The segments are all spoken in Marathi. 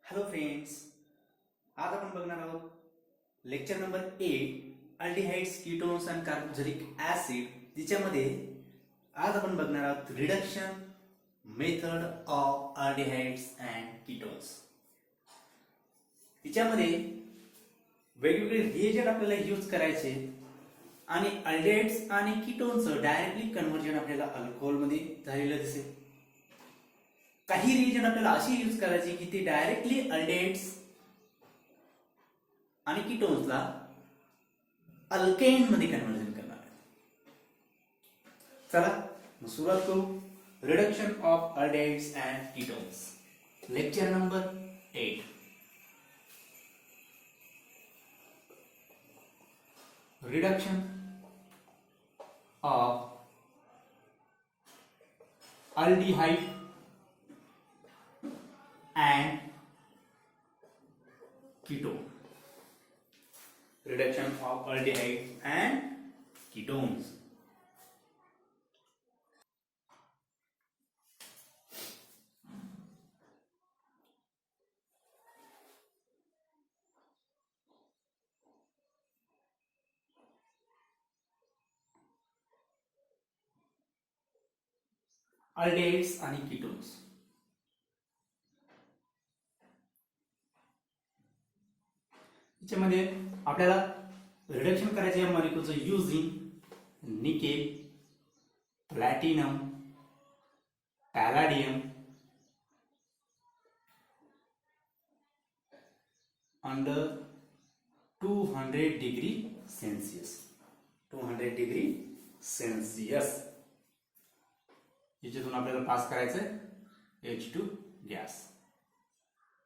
हॅलो फ्रेंड्स, आज आपण बघणार आहोत lecture number 8 aldehydes, ketones and carboxylic acid, जिच्यामध्ये आज आपण बघणार आहोत reduction method of aldehydes and ketones. तिच्यामध्ये वेगवेगळे रिएजंट आपल्याला यूज करायचे आणि अल्डिहाइड्स आणि कीटोनचं डायरेक्टली कन्व्हर्जन आपल्याला अल्कोहोल मध्ये झालेलं दिसेल. काही रिएजंट आपल्याला अशी यूज करायची की ते डायरेक्टली अल्डेट्स आणि कीटोन्सला अल्केन मध्ये कन्व्हर्जन करणार आहे. चला मग सुरुवात करू. Reduction of aldehydes and ketones, lecture number 8. Reduction of aldehyde and ketone. Reduction of aldehydes and ketones. Aldehydes आणि ketones. त्याच्यामध्ये आपल्याला रिडक्शन करायचे या मॉलिक्युलचं using nickel, platinum, palladium under 200 degree Celsius. 200 degree Celsius याच्यातून आपल्याला पास करायचं H2 gas.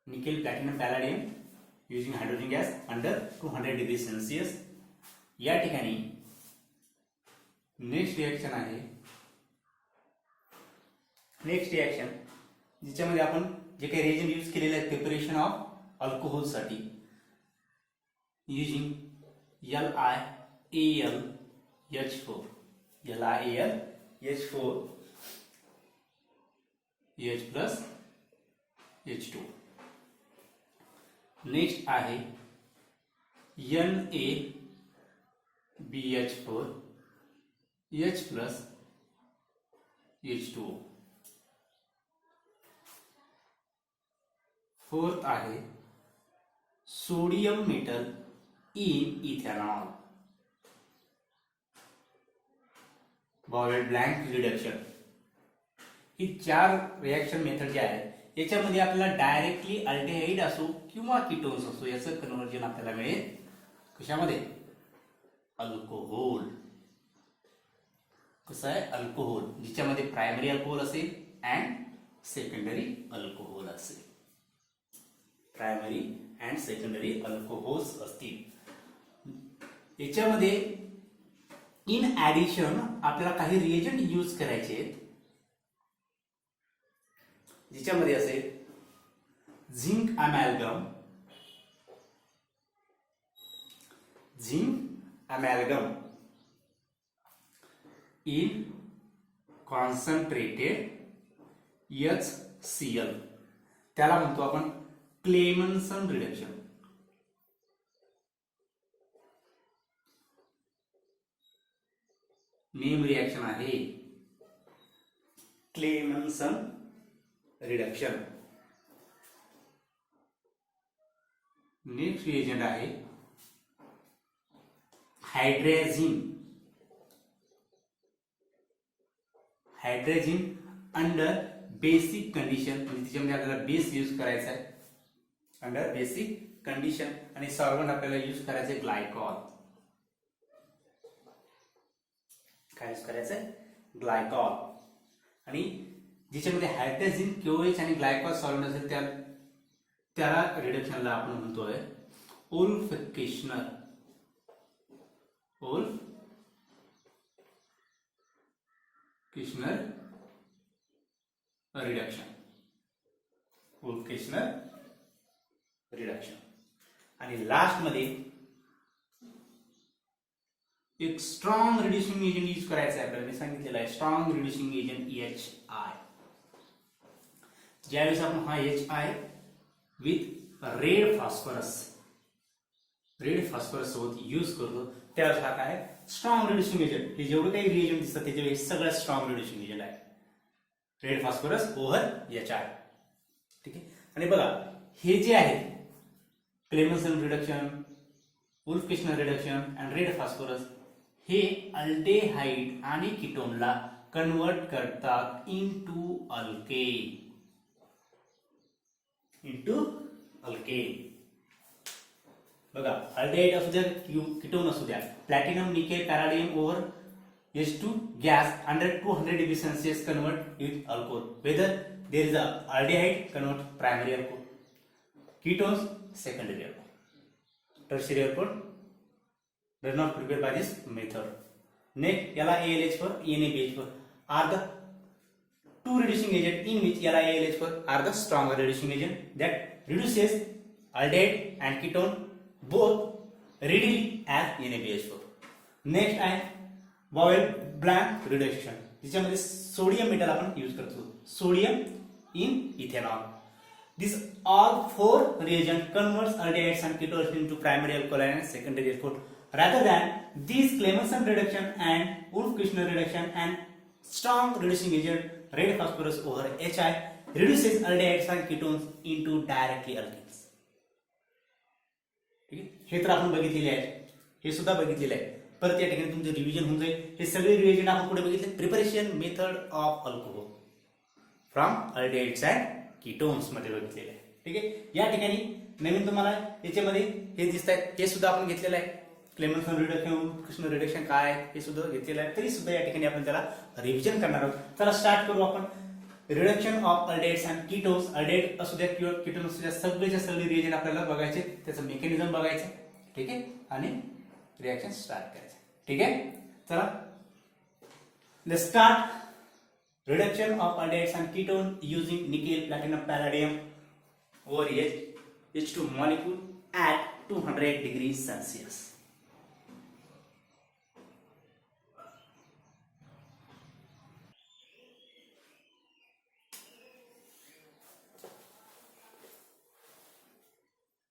Nickel, platinum, palladium using hydrogen gas under 200 degree Celsius. या ठिकाणी नेक्स्ट रिएक्शन आहे. नेक्स्ट रिएक्शन जिच्यामध्ये आपण जे काही रिएजंट यूज केलेले आहेत प्रिपरेशन ऑफ अल्कोहोल साठी, using LiAlH4 LiAlH4 H plus H2. Next आहे NaBH4 H plus H2O. Fourth आहे sodium metal in ethanol. Boiled blank reduction. ही 4 रिएक्शन मेथड जे आहेत याच्यामध्ये आपल्याला डायरेक्टली अल्डिहाइड असो किंवा कीटोन्स असो याचं कन्व्हर्जन आपल्याला मिळेल कशामध्ये? अल्कोहोल. कसं आहे? अल्कोहोल, जिच्यामध्ये प्रायमरी अल्कोहोल असेल अँड सेकंडरी अल्कोहोल असेल. प्रायमरी अँड सेकंडरी अल्कोहोल्स असतील. याच्यामध्ये इन ऍडिशन आपल्याला काही रिएजंट यूज करायचे आहेत जिच्यामध्ये असेल झिंक अमॅलगम इन कॉन्सन्ट्रेटेड HCl. त्याला म्हणतो आपण क्लेमन्सन रिडक्शन. नेम रिएक्शन आहे क्लेमन्सन रिडक्शन. नेक्स्ट रिएजंट आहे हायड्रेजिन अंडर बेसिक कंडिशन. म्हणजे त्याच्यामध्ये आपल्याला बेस यूज करायचा आहे अंडर बेसिक कंडिशन आणि सॉल्व्हंट आपल्याला यूज करायचं आहे ग्लायकॉल. काय यूज करायचंय? ग्लायकॉल. आणि ज्याच्यामध्ये हायड्रोजन, क्यूएच आणि ग्लायकॉल सॉल्व्हंट असेल त्याला रिडक्शनला आपण म्हणतोय ओल्फकिशनर रिडक्शन. ओल्फकिशनर रिडक्शन. आणि लास्ट मध्ये एक स्ट्रॉंग रिड्युसिंग एजंट यूज करायचा आहे आपल्याला. मी सांगितलेलं आहे स्ट्रॉंग रिड्युसिंग एजंट HI. ज्यावेळेस आपण हा HI विथ रेड फॉस्फरस सोबत यूज करतो त्यावेळेस हा काय स्ट्रॉंग रिड्युसिंग एजंट. हे जेवढं काही रिएजंट दिसतात त्याच्यापैकी सगळ्यात स्ट्रॉंग रिड्युसिंग एजंट आहे रेड फॉस्फरस ओव्हर HI. ठीक आहे. आणि बघा हे जे आहे Clemmensen reduction, Wolff Kishner reduction and red phosphorus हे अल्डेहाइड आणि कीटोनला कन्वर्ट करतात इनटू अल्केन. बघा अल्डेहाइड असू द्या कीटोन असू द्या, platinum nickel palladium over H2 gas under 200 degree Celsius convert with alcohol. Whether there is a aldehyde convert primary alcohol, ketones secondary alcohol, tertiary alcohol does not prepare by this method. Next, LiAlH4, NaBH4 are the two reducing agent in which LiAlH4 are the stronger reducing agent that reduces aldehyde and ketone both readily as NaBH4. Next I वॉवेल ब्लँक रिडक्शन ज्याच्यामध्ये सोडियम मेटल आपण यूज करतो, sodium in ethanol. This all four reagent converts aldehydes and ketones into primary alcohol and secondary alcohol rather than these Clemmensen reduction and Wolff-Kishner reduction and strong reducing agent red phosphorus over HI reduces aldehydes and ketones into directly alkenes. ठीक आहे. हे तर आपण बघितलेले आहे, हे सुद्धा बघितलेले आहे. परत या ठिकाणी तुमचं रिव्हिजन होऊन जाईल. हे सगळे रिएजंट आपण पुढे बघितले. Preparation method of alcohol from aldehydes and ketones मध्ये बघितलेले आहे. ठीक आहे. या ठिकाणी नवीन तुम्हाला याच्यामध्ये हे दिसत आहे, हे सुद्धा आपण घेतलेलं आहे. क्लेमन्सन रिडक्शन, कृष्ण रिडक्शन काय हे सुद्धा घेतलेलं आहे. तरी सुद्धा या ठिकाणी आपण त्याला रिव्हिजन करणार आहोत. चला स्टार्ट करू आपण. Reduction of aldehydes and ketones. Aldehyde असू द्या किंवा कीटोन असू द्या, सगळे रिएजंट आपल्याला बघायचे, त्याचं मेकॅनिझम बघायचं. ठीक आहे. आणि रिएक्शन स्टार्ट करायचं. ठीक आहे. चला let's start reduction of aldehydes and ketone using nickel platinum palladium over H2 molecule at 200 degrees Celsius.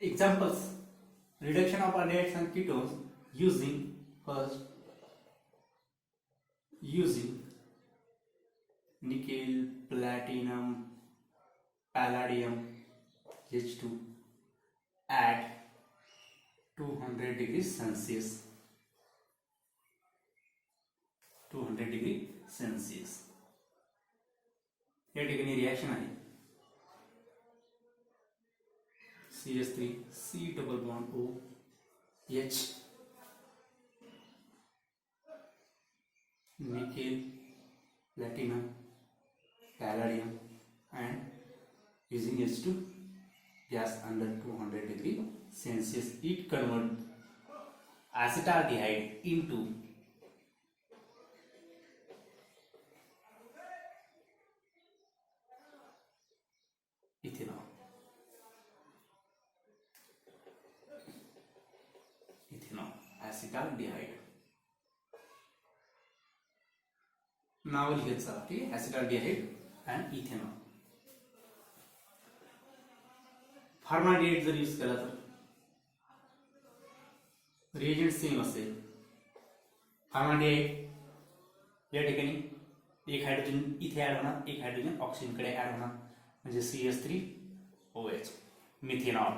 Examples: reduction of aldehydes and ketones using nickel, platinum, palladium, H2 at 200 degrees Celsius. 200 degree Celsius. या ठिकाणी रिएक्शन आहे CH3 C double bond O H nickel, platinum, palladium and using H2 gas under 200 degree Celsius, it convert acetaldehyde into ethanol. Acetaldehyde. नाव लिहित चला. ठीक आहे. acetaldehyde and ethanol. फॉर्माल्डिहाइड जर यूज केला तर रिएजंट सेम असेल. फॉर्माल्डिहाइड या ठिकाणी एक हायड्रोजन इथे ऍड होणार, एक हायड्रोजन ऑक्सिजन कडे ऍड होणार, म्हणजे CH3OH मिथेनॉल.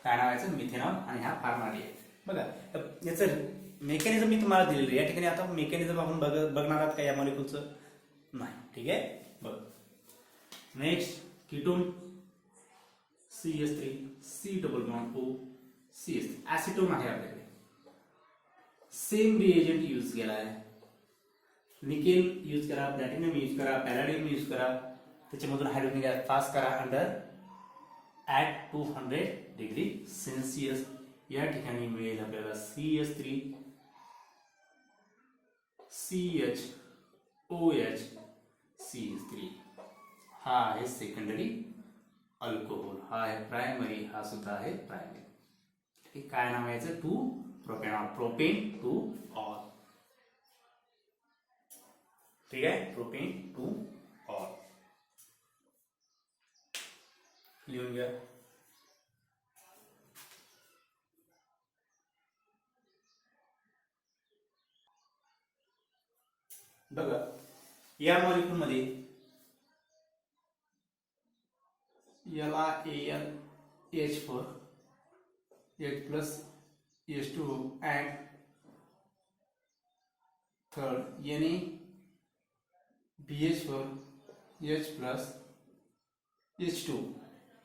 काय नावाचं? मिथेनॉल. आणि हा फॉर्माल्डिहाइड. बघा याचं मेकॅनिझम मी तुम्हाला दिलेलं आहे. या ठिकाणी आता मेकॅनिझम आपण बघणार आहात का या मॉलिक्यूलचं? नाही. ठीक आहे. बघ next ketone CH3 C double bond O CH3 ऍसिटोन आहे आपल्याकडे. सेम रिएजंट यूज केला आहे. निकेल यूज करा, प्लॅटिनम यूज करा, पॅलाडियम यूज करा, त्याच्यामधून हायड्रोजन गॅस पास करा अंडर ऍट 200 डिग्री सेल्सिअस. या ठिकाणी मिळेल आपल्याला CH3 CHOH CH3. हा आहे सेकंडरी अल्कोहोल, हा आहे प्रायमरी, हा सुद्धा आहे प्रायमरी. ठीक. काय नाव आहे याचं? 2 प्रोपेनॉल. Propane 2 all. ठीक आहे. प्रोपेन 2 ऑल लिहून घ्या. बघा या मॉलिक्यूल मध्ये LiAlH4 H plus H2 and third NaBH4 H plus H2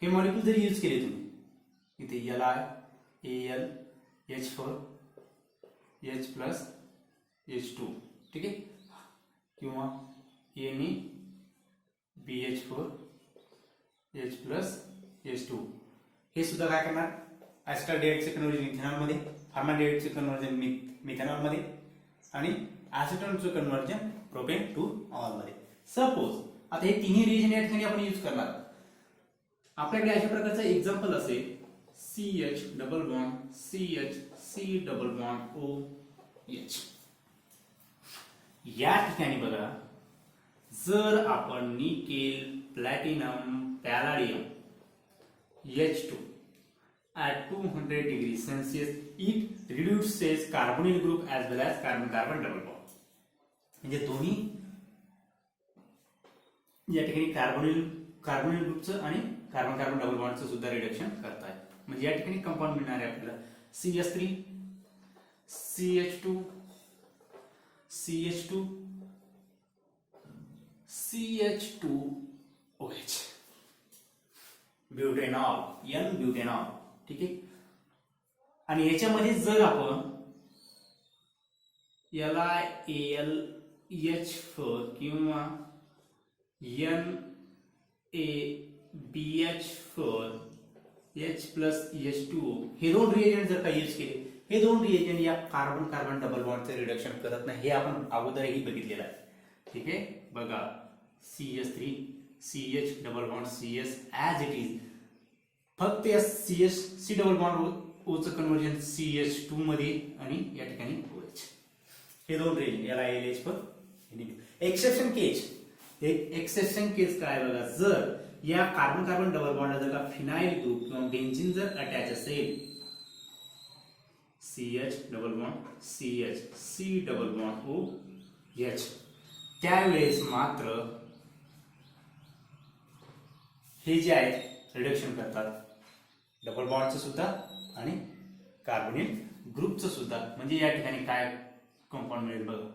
हे मॉलिक्यूल जरी यूज केले तुम्ही इथे LiAlH4 H plus H2 ठीक आहे किंवा NaBH4 H plus H2 हे सुद्धा काय करणार ॲसिटाल्डिहाइडचे कन्व्हर्जन इथेनॉल मध्ये, फॉर्माल्डिहाइडचे कन्व्हर्जन मिथेनॉल मध्ये आणि ॲसिटोनचे कन्व्हर्जन प्रोपेन टू ऑल मध्ये. सपोज आता हे तिन्ही रिएजंट या ठिकाणी आपण यूज करणार. आपल्याकडे अशा प्रकारचं एक्झाम्पल असेल CH double bond CH C double bond OH. या ठिकाणी बघा जर आपण nickel platinum पॅलाडियम H2 at 200 degrees Celsius it reduces carbonyl group as well as carbon carbon double bond. म्हणजे दोन्ही या ठिकाणी कार्बोनिल ग्रुपचं आणि कार्बन कार्बन डबल बॉन्डचं सुद्धा रिडक्शन करताय. म्हणजे या ठिकाणी कंपाऊंड मिळणार आहे आपल्याला CH3 CH2 CH2 CH2OH ब्युटेनॉल N ब्युटेनॉल. ठीक आहे आणि याच्यामध्ये जर आपण LiAlH4 किंवा NaBH4 H plus H2O हे दोन रिएजंट जर का यूज केले, हे दोन रिएजंट या कार्बन कार्बन डबल बॉन्डचे रिडक्शन करत नाही. हे आपण अगोदरही बघितलेलं आहे. ठीक आहे बघा CH3 CH double bond CS as it is फक्त या CH C डबल बॉन्ड ओचं कन्व्हर्जन CH2 मध्ये आणि या ठिकाणी OH हे दोन रिएजंट LiAlH4 एक्सेप्शन केस काय बघा जर या कार्बन कार्बन डबल बॉन्डला जर का फिनाइल ग्रुप किंवा बेन्झीन जर अटॅच असेल CH double bond CH C double bond OH त्यावेळेस मात्र हे जे आहेत रिडक्शन करतात डबल बॉन्डचं सुद्धा आणि कार्बोनिल ग्रुपचं सुद्धा. म्हणजे या ठिकाणी काय कंपाऊंड मिळेल बघा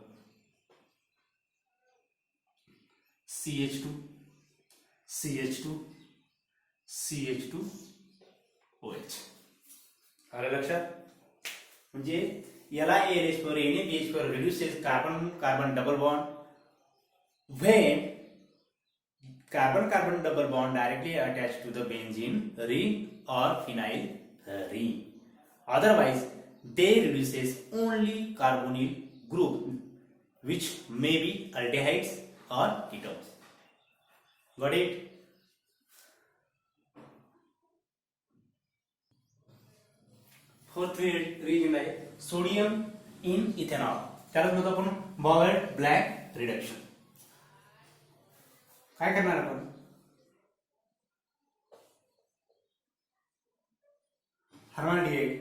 CH2 CH2 CH2OH. आलं लक्षात. म्हणजे LiAlH4 NaBH4 reduces carbon carbon double bond when carbon carbon double bond directly attached to the benzene ring or phenyl ring. Otherwise they reduces only carbonyl group which may be aldehydes or ketones. Got it? Fourth reagent आहे सोडियम इन इथेनॉल. त्याला म्हणतो आपण बॉयल्ड ब्लॅक रिडक्शन. काय करणार आपण फॉर्माल्डिहाइड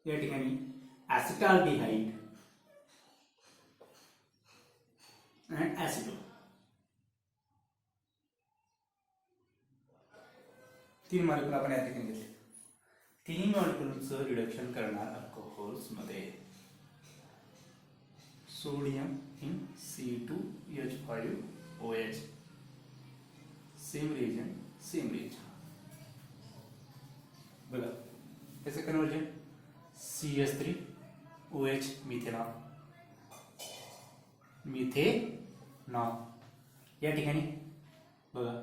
या ठिकाणी ॲसिटाल्डिहाइड and acetone तीन मॉलिक्यूल आपण या ठिकाणी घेतले. तिन्ही मॉलिक्यूलचं रिडक्शन करणार अल्कोहोल्स मध्ये sodium in C2H5OH same reagent बघा त्याचं कन्वर्जन CH3OH मिथेनॉल या ठिकाणी बघा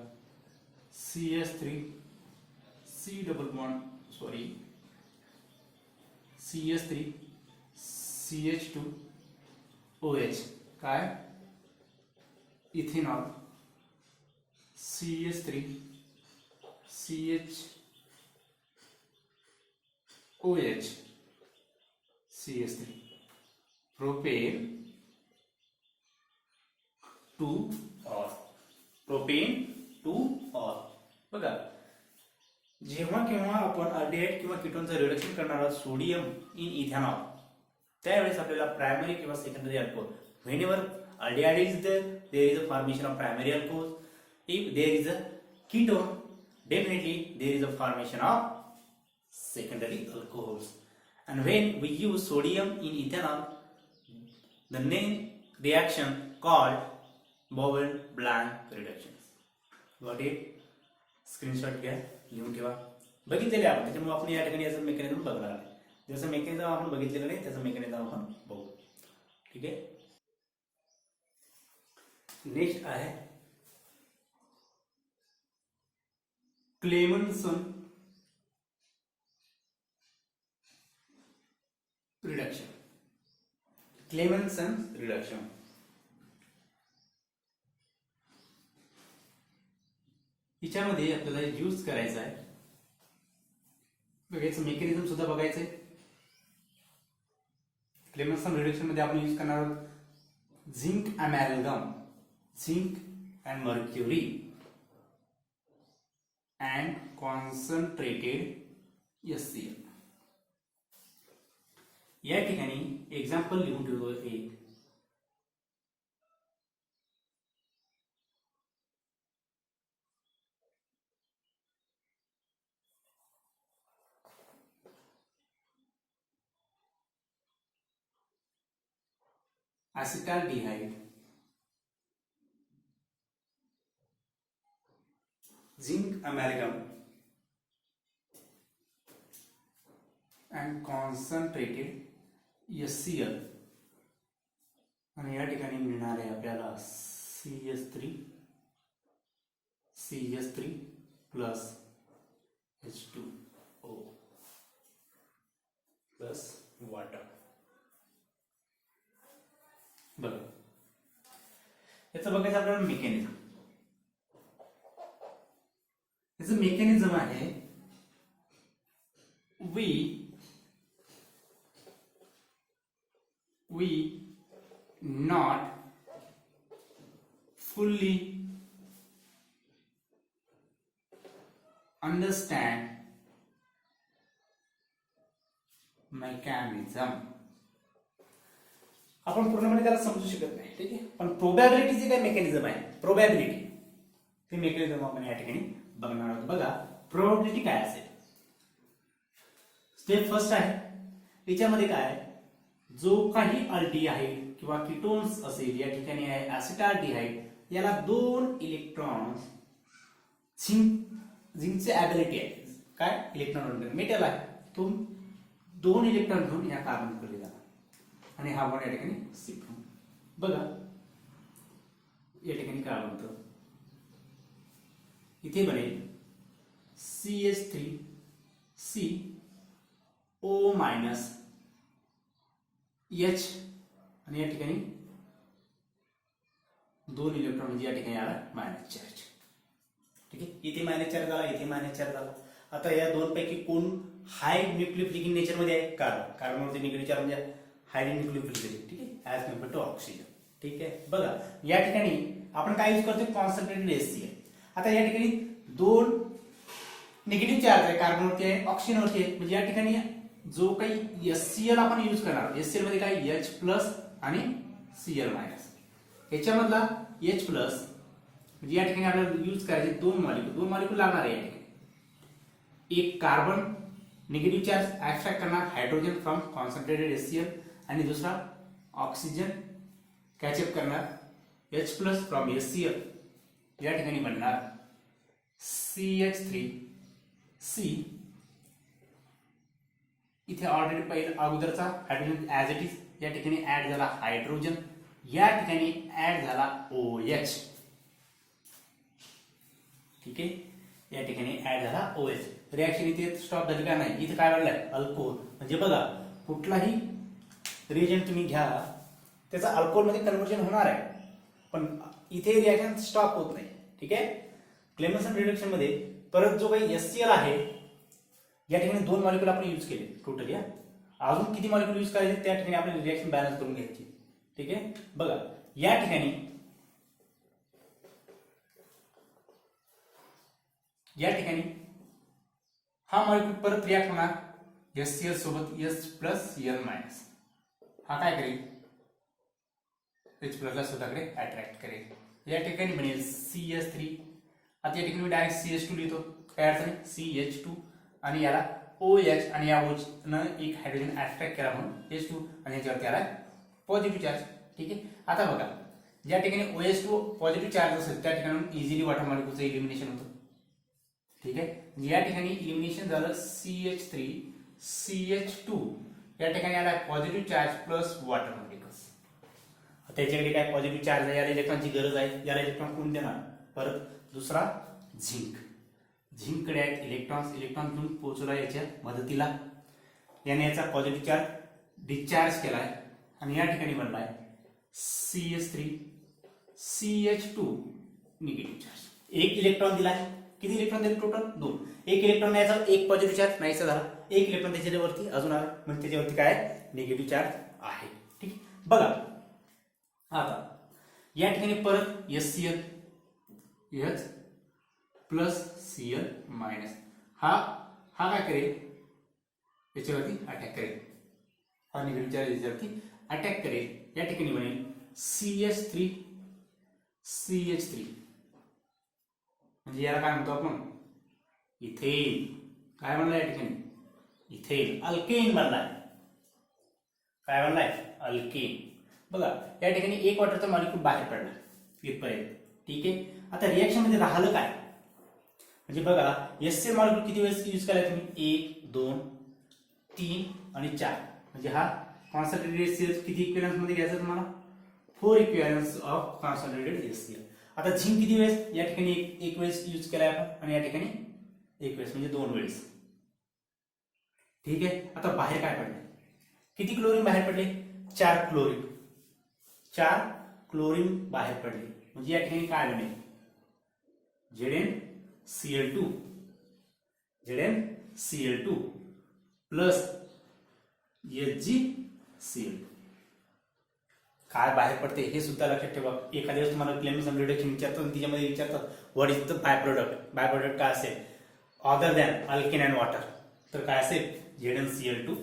CH3 C double bond CH3 CH2OH काय ethanol CH3 CHOH CH3 propane 2 और प्रोपेन 2 और बघा जेव्हा केव्हा आपण अल्डिहाइड किंवा कीटोनचं रिडक्शन करणार आहोत सोडियम इन इथेनॉल त्यावेळेस आपल्याला प्रायमरी किंवा secondary alcohol, whenever aldehyde is there is a formation of primary alcohol. If there is a ketone, definitely there is a formation of secondary alcohols. And when we use sodium in ethanol, the name reaction called Bowell-Blanc reduction. Got it? Screenshot घ्या, लिहून ठेवा. बघितलेले आपण, त्याच्यामुळे आपण या ठिकाणी याचं मेकॅनिझम बघणार आहे. जसं मेकॅनिझम आपण बघितलेलं नाही त्याचं मेकॅनिझम आपण बघू. ठीक आहे. नेक्स्ट आहे क्लेमन्सन रिडक्शन. क्लेमन्सन रिडक्शन हिच्यामध्ये आपल्याला यूज करायचा आहे. बघायचं मेकॅनिझम सुद्धा बघायचंय. क्लेमन्सन रिडक्शन मध्ये आपण यूज करणार आहोत zinc अमॅलगम, zinc and mercury and concentrated HCl. या ठिकाणी एक्झाम्पल लिहून ठेवतो एक. acetaldehyde, zinc amalgam and concentrated HCl. आणि या ठिकाणी मिळणार आहे आपल्याला CH3 plus H2O plus water. बघा याचं बघायचं आपल्याला मेकॅनिझम. याचं मेकॅनिझम आहे we not fully understand mechanism. आपण पूर्णपणे त्याला समजू शकत नाही. ठीक आहे. पण प्रोबॅबिलिटीचे काय मेकॅनिझम आहे, प्रोबॅबिलिटी ते मेकॅनिझम आपण या ठिकाणी बघणार आहोत. बघा प्रोबॅबिलिटी काय असेल. स्टेप फर्स्ट आहे याच्यामध्ये काय, जो काही अल्डिहाइड किंवा कीटोन्स असेल या ठिकाणी आहे ऍसिटाल्डिहाइड, याला 2 इलेक्ट्रॉन झिंकचे ॲबिलिटी आहे काय, इलेक्ट्रॉन मेटल आहे तो 2 इलेक्ट्रॉन घेऊन या कार्बन कडे जाणार आणि हा बॉन्ड या ठिकाणी शिफ्ट होईल. बघा या ठिकाणी काय बनतं, इथे बनेल CH3CO मायनस H आणि या ठिकाणी 2 इलेक्ट्रॉन म्हणजे या ठिकाणी आला मायनस चार्ज. ठीक आहे. इथे मायनस चार्ज झाला, इथे मायनस चार्ज झाला. आता या दोन पैकी कोण हाय न्यूक्लियोफिलिक नेचर मध्ये आहे, कार्बन. कार्बनवरती निगेटिव्ह चार्ज म्हणजे हाय न्यूक्लियोफिलिक. ठीक आहे. As compare to oxygen. ठीक आहे. बघा या ठिकाणी आपण काय यूज करतोय, कॉन्सन्ट्रेटेड HCl. आता या ठिकाणी 2 निगेटिव्ह चार्ज आहे, कार्बनवरती आहे, ऑक्सिजनवरती आहे. म्हणजे या ठिकाणी जो काही HCl आपण यूज करणार, HCl मध्ये काय H प्लस आणि Cl मायनस. याच्यामधला H प्लस म्हणजे या ठिकाणी आपल्याला यूज करायचे 2 मॉलिक्यूल लागणार आहे. या ठिकाणी एक कार्बन निगेटिव्ह चार्ज एक्स्ट्रॅक्ट करणार हायड्रोजन फ्रॉम कॉन्सन्ट्रेटेड HCl आणि दुसरा ऑक्सिजन कॅचअप करणार H प्लस फ्रॉम HCl. या ठिकाणी बनणार CH3C. इथे ऑलरेडी पहिले अगोदरचा हायड्रोजन ऍज इट इज या ठिकाणी ऍड झाला हायड्रोजन, या ठिकाणी ऍड झाला OH. ठीक आहे. या ठिकाणी ऍड झाला OH. रिएक्शन इथे स्टॉप झाली का नाही, इथे काय बनलाय अल्कोहोल. म्हणजे बघा कुठलाही रिएजंट तुम्ही घ्या त्याचा अल्कोहोल मध्ये कन्व्हर्जन होणार आहे, पण इथे रिएक्शन स्टॉप होत नाही. ठीक आहे. क्लेमन्सन रिडक्शन मध्ये परत जो काही HCl आहे या ठिकाणी 2 मॉलिक्यूल आपण यूज केले टोटल. या अजून किती मॉलिक्यूल यूज करायचे त्या ठिकाणी आपल्याला रिएक्शन बॅलन्स करून घ्यायची. ठीक आहे. बघा या ठिकाणी हा मॉलिक्यूल परत रिॲक्ट होणार HCl सोबत H प्लस Cl मायनस. हा काय करेल, H प्लसला स्वतःकडे अट्रॅक्ट करेल. या ठिकाणी बनेल CH3. आता या ठिकाणी मी डायरेक्ट CH2 लिहितो, काय अडचण नाही, CH2 आणि याला OH आणि या OH न एक हायड्रोजन अट्रॅक्ट केला म्हणून H2 आणि ह्याच्यावरती आला पॉझिटिव्ह चार्ज. ठीक आहे. आता बघा, ज्या ठिकाणी OH2 पॉझिटिव्ह चार्ज असेल त्या ठिकाणी इझिली वॉटर मॉलिक्यूलचं इलिमिनेशन होतं. ठीक आहे. म्हणजे या ठिकाणी इलिमिनेशन झालं CH3 CH2, या ठिकाणी आला positive charge plus water molecules. त्याच्याकडे काय पॉझिटिव्ह चार्ज आहे, याला इलेक्ट्रॉनची गरज आहे, याला इलेक्ट्रॉन कोण देणार, परत दुसरा झिंक. झिंककडे आहेत इलेक्ट्रॉन्स, इलेक्ट्रॉन घेऊन पोहोचला याच्या मदतीला, याने याचा पॉझिटिव्ह चार्ज डिस्चार्ज केलाय आणि या ठिकाणी बनलाय CH3 CH2 निगेटिव्ह चार्ज. एक इलेक्ट्रॉन दिलाय, किती इलेक्ट्रॉन दिले टोटल, 2. एक इलेक्ट्रॉन याचा एक पॉझिटिव्ह चार्ज नाहीसा झाला, एक इलेक्ट्रॉन त्याच्यावरती अजून आला, म्हणजे त्याच्यावरती काय निगेटिव्ह चार्ज आहे. ठीक आहे. बघा आता या ठिकाणी परत HCl H plus Cl minus, हा काय करेल, याच्यावरती अटॅक करेल, हा निगेटिव्ह चार्ज याच्यावरती अटॅक करेल. या ठिकाणी बनेल CH3 CH3, म्हणजे याला काय म्हणतो आपण, इथेन. काय बनलाय या ठिकाणी, इथेन अल्केन बनलाय. काय बनलाय, अल्केन. बघा या ठिकाणी एक वॉटरचा मॉलिक्यूल बाहेर पडला इथपर्यंत. ठीक आहे. आता रिएक्शन मध्ये राहिलं काय, म्हणजे बघा HCl मॉलिक्यूल किती वेळेस यूज केलाय तुम्ही, 1 2 3 आणि 4, म्हणजे हा कॉन्सन्ट्रेटेड HCl किती इक्विव्हॅलन्स मध्ये घ्यायचं तुम्हाला, 4 इक्विव्हॅलन्स ऑफ कॉन्सन्ट्रेटेड HCl. आता झिंक किती वेळेस, या ठिकाणी एक वेळेस यूज केलाय आपण आणि या ठिकाणी एक वेळेस, म्हणजे 2 वेळेस. ठीक आहे. आता बाहेर काय पडले, किती क्लोरीन बाहेर पडले, 4 क्लोरीन, 4 क्लोरीन बाहेर पडले, म्हणजे या ठिकाणी काय बनेल, ZnCl2 प्लस HgCl2. काय बाहेर पडते हे सुद्धा लक्षात ठेवा. एखाद्या वेळेस तुम्हाला क्लेमिसन रिडक्शन विचारतात आणि त्याच्यामध्ये विचारतात what is the by product. By product काय असेल other than alkane and water, तर काय असेल ZnCl2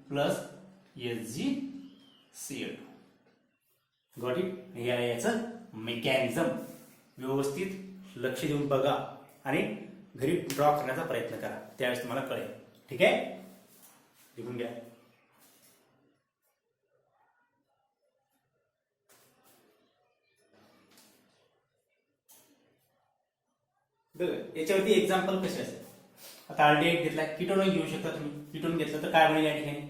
plus HgCl2. Got it. हे आहे याचं मेकॅनिझम. व्यवस्थित लक्ष देऊन बघा आणि घरी ड्रॉ करण्याचा प्रयत्न करा, त्यावेळेस तुम्हाला कळेल. ठीक आहे. लिहून घ्या. याच्यावरती एक्झाम्पल कसे असेल, आता अल्डिहाइड घेतलाय, कीटोन घेऊ शकता तुम्ही. कीटोन घेतलं तर काय बनेल या ठिकाणी,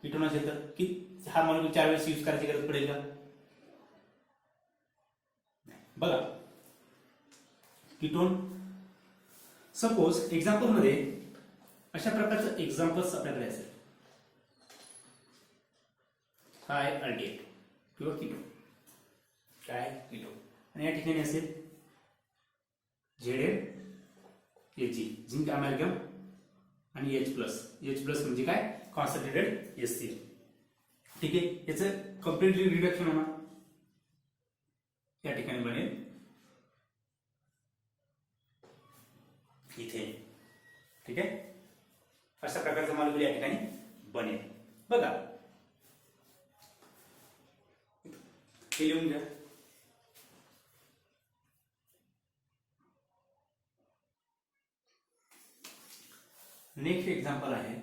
कीटोन असेल तर की हा मॉलिक्यूल 4 वेळेस यूज करायची गरज पडेल का, बघा. कीटोन सपोज एक्झाम्पल मध्ये अशा प्रकारचं एक्झाम्पल्स आपल्याकडे असेल, काय अल्डिहाइड किंवा कीटोन, काय कीटोन, आणि या ठिकाणी असेल ZnHg झिंक अमॅल्गम आणि H प्लस म्हणजे काय कॉन्सन्ट्रेटेड HCl. ठीक आहे. याचं कम्प्लिटली रिडक्शन होणार, या ठिकाणी बनेल इथेन. ठीक आहे. अशा प्रकारचा मॉलिक्यूल या ठिकाणी बनेल. बघा हे लिहून घ्या. नेक्स्ट एक्झाम्पल आहे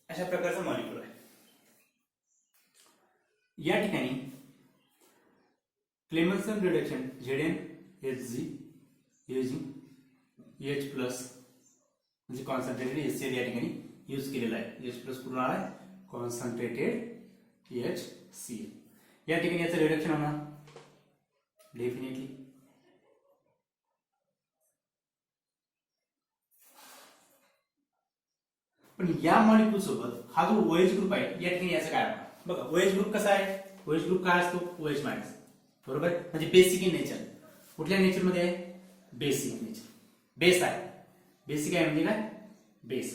अशा प्रकारचा मॉलिक्यूल आहे. या ठिकाणी क्लेमेन्सन रिडक्शन ZnHg H प्लस म्हणजे कॉन्सन्ट्रेटेड HCl या ठिकाणी यूज केलेला आहे. H प्लस पूर्ण आलाय कॉन्सन्ट्रेटेड HCl. या ठिकाणी याचं रिडक्शन होणार डेफिनेटली. पण या मॉलिक्यूल सोबत हा जो OH ग्रुप आहे या ठिकाणी याचं काय होणार, बघा. OH ग्रुप कसा आहे, OH ग्रुप काय असतो, OH मायनस, बरोबर, म्हणजे बेसिक इन नेचर. कुठल्या नेचर मध्ये आहे, बेसिक नेचर. बेस आहे, बेसिक आहे म्हणजे काय बेस.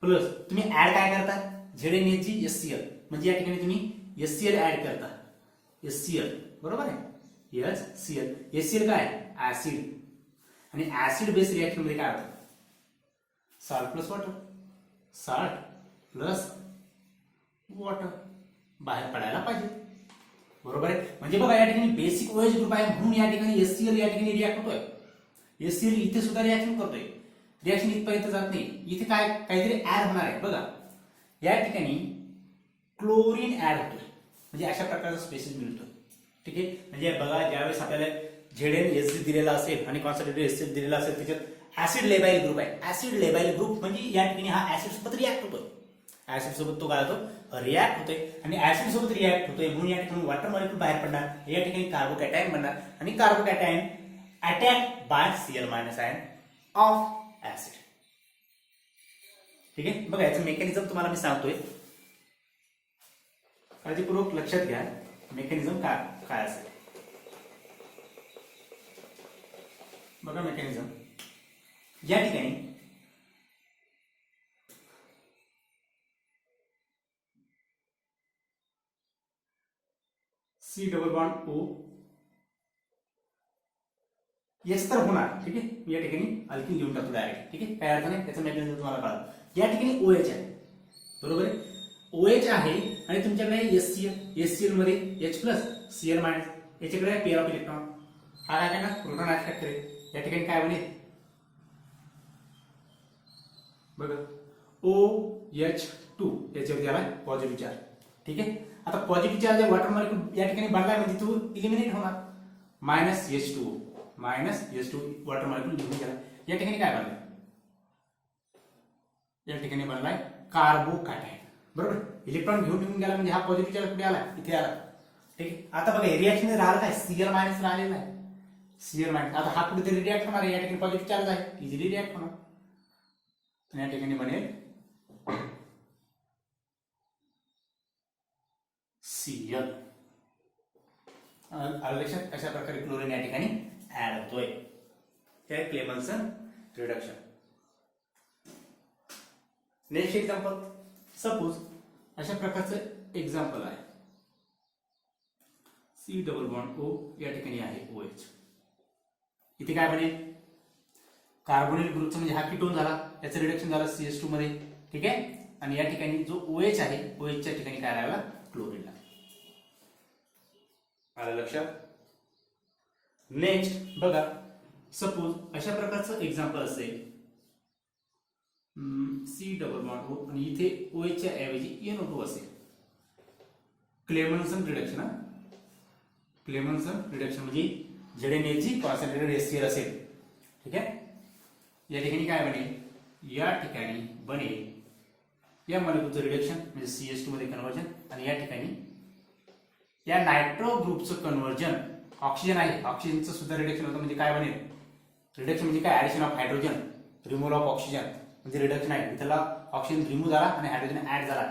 प्लस तुम्ही ऍड काय करता, ZnHg HCl, म्हणजे या ठिकाणी तुम्ही HCl ऍड करता. HCl बरोबर आहे, HCl. HCl काय ऍसिड, आणि ऍसिड बेस रिएक्शन मध्ये काय होतं, salt plus water, salt plus water बाहेर पडायला पाहिजे, बरोबर आहे. म्हणजे बघा या ठिकाणी बेसिक OH ग्रुप आहे म्हणून या ठिकाणी HCl या ठिकाणी रिॲक्ट होतोय. HCl इथे सुद्धा रिॲक्शन करतोय, रिॲक्शन इथपर्यंत जात नाही. इथे काय काहीतरी ऍड होणार आहे बघा, या ठिकाणी क्लोरीन ऍड होतोय, म्हणजे अशा प्रकारचा स्पेसिस मिळतो. ठीक आहे, म्हणजे बघा ज्यावेळेस आपल्याला ZnHC दिलेला असेल आणि कॉन्सन्ट्रेटेड HCl दिलेला असेल, त्याच्यात ऍसिड लेबाइल ग्रुप आहे. ऍसिड लेबाइल ग्रुप म्हणजे या ठिकाणी हा ऍसिड सोबत रिॲक्ट होतोय, ऍसिड सोबत तो काय होतो रिॲक्ट होतोय, आणि ऍसिड सोबत रिॲक्ट होतोय म्हणून या ठिकाणी वॉटर मॉलिक्यूल बाहेर पडणार, या ठिकाणी कार्बोकॅटायन बनणार, आणि carbocation attack by Cl- ion of acid. ठीक आहे, बघा याचं मेकॅनिझम तुम्हाला मी सांगतोय, काळजीपूर्वक लक्षात घ्या मेकॅनिझम काय असेल. बघा मेकॅनिझम या ठिकाणी C double bond O yes तर होणार. ठीक आहे, मी या ठिकाणी अल्किन लिहून टाकतो डायरेक्ट. ठीक आहे, काय अर्थ नाही, त्याचं मेकॅनिझम तुम्हाला कळलं. या ठिकाणी OH आहे, बरोबर आहे, OH आहे, आणि तुमच्याकडे HCl मध्ये H प्लस Cl मायनस, याच्याकडे आहे पेअर ऑफ इलेक्ट्रॉन, हा काय ना प्रोटॉन अट्रॅक्ट करेल. या ठिकाणी काय बनेल बघा OH2, याच्यावरती आला पॉझिटिव्ह चार्ज. ठीक आहे, आता पॉझिटिव्ह चार्ज वॉटर मॉलिक्यूल या ठिकाणी बनलाय म्हणजे तो इलिमिनेट होणार, मायनस H2 वॉटर मॉलिक्यूल निघून गेला. या ठिकाणी काय बनलंय, या ठिकाणी बनलाय कार्बोकॅटायन, बरोबर. इलेक्ट्रॉन घेऊन निघून गेला म्हणजे हा पॉझिटिव्ह चार्ज कुठे आला, इथे आला. ठीक आहे, आता बघा रिएक्शन राहिलं काय, Cl- राहिलेलं आहे, Cl-. आता हा कुठेतरी रिॲक्ट होणार आहे, या ठिकाणी पॉझिटिव्ह चार्ज आहे, इझिली रिॲक्ट होणार, आणि या ठिकाणी बनेल Cl. लक्षात अशा प्रकारे क्लोरीन या ठिकाणी ऍड होतोय, हे क्लेमन्सन रिडक्शन. नेक्स्ट एक्झाम्पल, सपोज अशा प्रकारचं एक्झाम्पल आहे, C डबल बॉन्ड O या ठिकाणी आहे OH, इथे काय बनेल कार्बोनिल ग्रुपचं म्हणजे हा कीटोन झाला, याचं रिडक्शन झालं CH2 मध्ये. ठीक आहे, आणि या ठिकाणी जो OH आहे, OH च्या ठिकाणी काय लागला क्लोरीन लागला. आलं लक्षात. नेक्स्ट बघा, सपोज अशा प्रकारचं एक्झाम्पल असेल, C डबल बॉन्ड O आणि इथे OH च्या ऐवजी NO2 असेल, क्लेमन्सन रिडक्शन. क्लेमन्सन रिडक्शन म्हणजे ZnHC कॉन्सन्ट्रेटेड HCl असेल. ठीक आहे, या ठिकाणी काय बनेल, या ठिकाणी बनेल या मॉलिक्यूलचं रिडक्शन म्हणजे CH2 मध्ये कन्व्हर्जन, आणि या ठिकाणी या नायट्रो ग्रुपचं कन्व्हर्जन, ऑक्सिजन आहे, ऑक्सिजनचं सुद्धा रिडक्शन होतं, म्हणजे काय बनेल रिडक्शन म्हणजे काय, addition of hydrogen, removal of oxygen, म्हणजे रिडक्शन आहे. त्याला ऑक्सिजन रिमूव्ह झाला आणि हायड्रोजन ऍड झाला,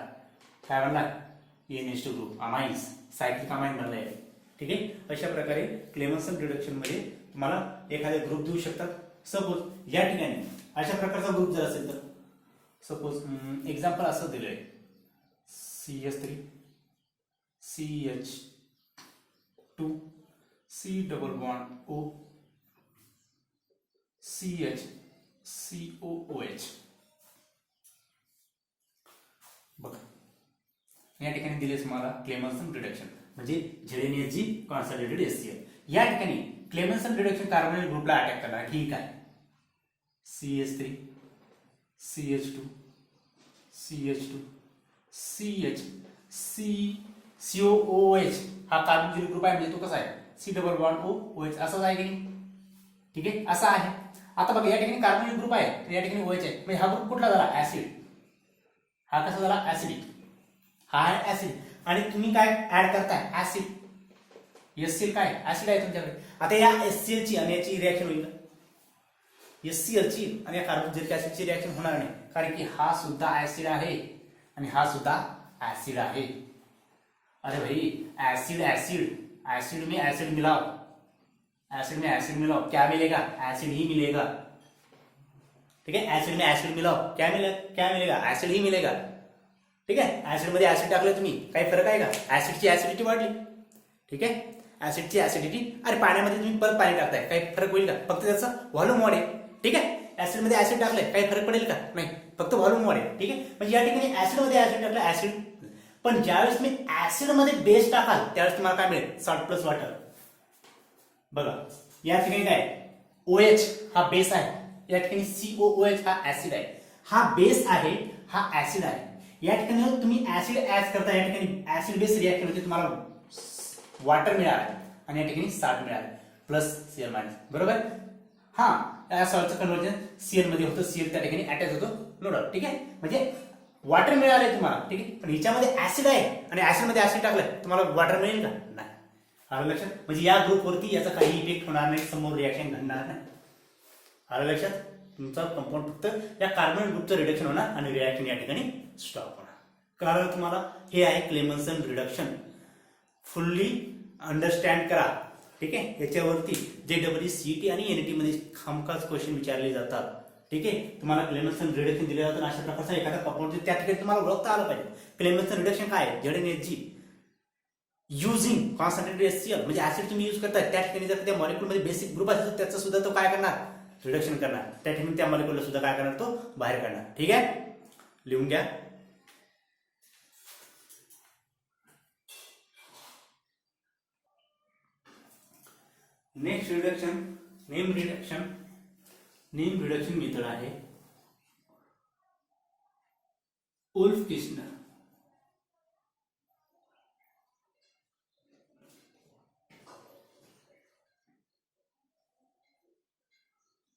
काय बनला NH2 group, amines, cyclic amine बनलाय. ठीक आहे, अशा प्रकारे क्लेमन्सन रिडक्शन मध्ये तुम्हाला एखादे ग्रुप देऊ शकतात. सपोज या ठिकाणी अशा प्रकारचा ग्रुप जर असेल तर, सपोज एक्झाम्पल असं दिलंय CH3 CH2 C double bond O CH COOH. बघा या ठिकाणी दिले तुम्हाला क्लेमन्सन रिडक्शन म्हणजे ZnHC कॉन्सन्ट्रेटेड HCl. या ठिकाणी क्लेमन्सन रिडक्शन कार्बोनिल ग्रुपला अटॅक करणार. ठीक आहे, CH3 CH2 CH2 CH COOH हा कार्बोनिल ग्रुप आहे, म्हणजे तो कसा आहे C डबल बॉन्ड OH असाच आहे की नाही. ठीक आहे, असा आहे. आता बघा या ठिकाणी कार्बोनिल ग्रुप आहे, या ठिकाणी OH आहे, म्हणजे हा ग्रुप कुठला झाला ऍसिड. हा कसा झाला ऍसिडिक, हा आहे ऍसिड. आणि तुम्ही काय ऍड करताय ऍसिड, HCl काय ऍसिड आहे तुमच्याकडे. आता या HCl ची आणि याची रिएक्शन होईल, HCl ची आणि या कार्बोनिलिक ऍसिडची रिएक्शन होणार नाही, कारण की हा सुद्धा ऍसिड आहे आणि हा सुद्धा ऍसिड आहे. अरे भाई एसिड एसिड एसिड में एसिड मिलाओ, एसिड में एसिड मिलाओ, क्या मिलेगा एसिड ही मिलेगा. ठीक है, एसिड में एसिड मिलाओ, क्या मिलेगा एसिड ही मिलेगा. ठीक आहे, ऍसिड मध्ये ऍसिड टाकलं तुम्ही, काही फरक आहे का, ऍसिडची ऍसिडिटी वाढली. ठीक आहे. ऍसिडची ऍसिडिटी, अरे पाण्यामध्ये तुम्ही परत पाणी टाकताय, काही फरक होईल का? फक्त त्याचं व्हॉल्यूम वाढेल. ठीक आहे. ऍसिड मध्ये ऍसिड टाकलंय, काही फरक पडेल का? नाही, फक्त व्हॉल्यूम वाढेल. ठीक आहे. म्हणजे या ठिकाणी ऍसिड मध्ये ऍसिड टाकलं, ऍसिड. पण ज्यावेळेस मी ऍसिड मध्ये बेस टाकाल त्यावेळेस तुम्हाला काय मिळेल? Salt plus water. बघा या ठिकाणी काय OH हा बेस आहे, या ठिकाणी COOH हा ऍसिड आहे. हा बेस आहे, हा ऍसिड आहे. या ठिकाणी तुम्ही ऍसिड ऍड करता, या ठिकाणी ऍसिड बेस रिएक्शन होते, तुम्हाला वॉटर मिळालं आणि या ठिकाणी साल्ट मिळालं प्लस Cl मायनस. बरोबर. हा या सॉल्टचं कन्व्हर्जन Cl मध्ये होतं, Cl त्या ठिकाणी अटॅच होतो नो डाऊट. ठीक आहे. म्हणजे वॉटर मिळालंय तुम्हाला. ठीक आहे. पण ह्याच्यामध्ये ऍसिड आहे आणि ऍसिड मध्ये ऍसिड टाकलंय, तुम्हाला वॉटर मिळेल का? नाही. आलं लक्षात? म्हणजे या ग्रुपवरती याचा काही इफेक्ट होणार नाही, समोर रिएक्शन घडणार नाही. आलं लक्षात? तुमचा कंपाऊंड फक्त या कार्बन ग्रुपचं रिडक्शन होणार आणि रिएक्शन या ठिकाणी स्टॉप होणार. कारण तुम्हाला हे आहे क्लेमन्सन रिडक्शन. फुल्ली अंडरस्टँड करा. ठीक आहे. याच्यावरती JEE आणि NET मध्ये हमखास क्वेश्चन विचारले जातात. ठीक आहे. तुम्हाला क्लेमन्सन रिडक्शन दिलं जातं, अशा प्रकारचा एखादा कंपाऊंड त्या ठिकाणी तुम्हाला ओळखता आलं पाहिजे. क्लेमन्सन रिडक्शन काय आहे? ZnHG युझिंग कॉन्सन्ट्रेटेड HCl, म्हणजे ऍसिड तुम्ही यूज करताय त्या ठिकाणी जर त्या मॉलिक्यूल मध्ये बेसिक ग्रुप असेल त्याचं सुद्धा तो काय करणार? रिडक्शन करणार. त्या ठिकाणी त्या मॉलिक्यूलला सुद्धा काय करणार? तो बाहेर काढणार. ठीक आहे. लिहून घ्या. Next reduction name reduction method आहे उल्फ-किर्चनर.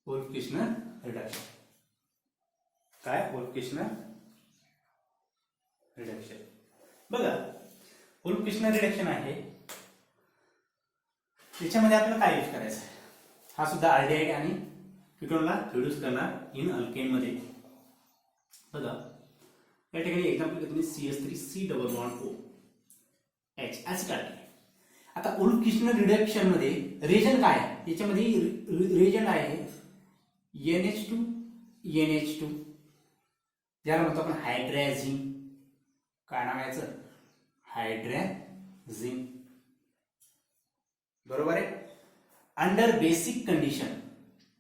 Wolff Kishner reduction. काय? Wolff Kishner reduction. बघा उल्फ-किर्चनर रिडक्शन आहे, त्याच्यामध्ये आपल्याला काय यूज करायचं आहे? हा सुद्धा अल्डिहाइड आणि कीटोनला रिड्यूस करणार इन अल्केन मध्ये. बघा या ठिकाणी एक्झाम्पल तुम्ही CH3 डबल बॉन्ड OH असं काढले. आता उल्फ-किर्चनर रिडक्शन मध्ये रिएजंट काय आहे? याच्यामध्ये रिएजंट आहे NH2 ज्याला म्हणतो आपण हायड्रॅझिन. काय नाव याचं? हायड्रॅझिन. बरोबर आहे. अंडर बेसिक कंडिशन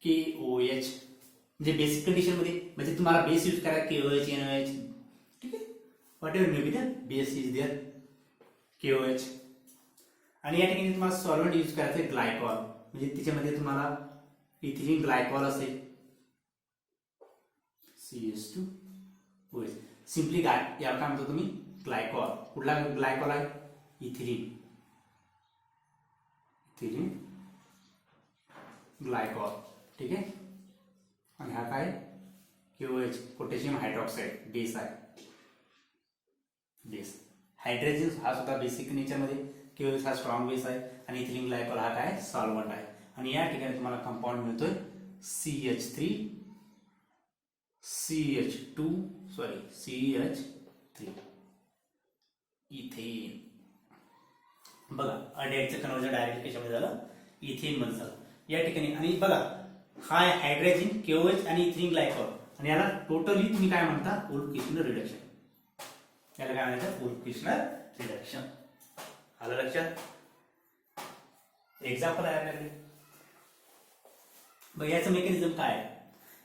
KOH, म्हणजे बेसिक कंडिशन मध्ये म्हणजे तुम्हाला बेस यूज करा KOH NOH. ठीक आहे. Whatever may be the base is there KOH. आणि या ठिकाणी तुम्हाला सॉल्व्हेंट यूज करायचं आहे ग्लायकॉल, म्हणजे त्याच्यामध्ये तुम्हाला इथिलीन ग्लायकॉल असेल CH2OH. सिम्पली काय याला काय म्हणतो तुम्ही? ग्लायकॉल. कुठला ग्लायकॉल आहे? Ethylene glycol. ठीक आहे. आणि हा काय? KOH पोटॅशियम हायड्रॉक्साईड बेस आहे. बेस हायड्रोजन हा सुद्धा बेसिक नेचरमध्ये, KOH हा स्ट्रॉंग बेस आहे आणि इथिलीन ग्लायकॉल हा काय? सॉल्व्हंट आहे. आणि या ठिकाणी तुम्हाला कंपाऊंड मिळतोय CH3 इथेन. बघा अल्डिहाइडचं कन्व्हर्जन डायरेक्ट कशामध्ये झालं? इथेन मध्ये झालं या ठिकाणी. आणि बघा हा हायड्रोजन KOH आणि इथिलीन ग्लायकॉल, आणि याला टोटली तुम्ही काय म्हणता? Wolf-Kirchner reduction. याला काय म्हणतात? Wolf-Kirchner reduction. आलं लक्षात? एक्झाम्पल आहे आपल्याकडे. बघ याचं मेकॅनिझम काय आहे?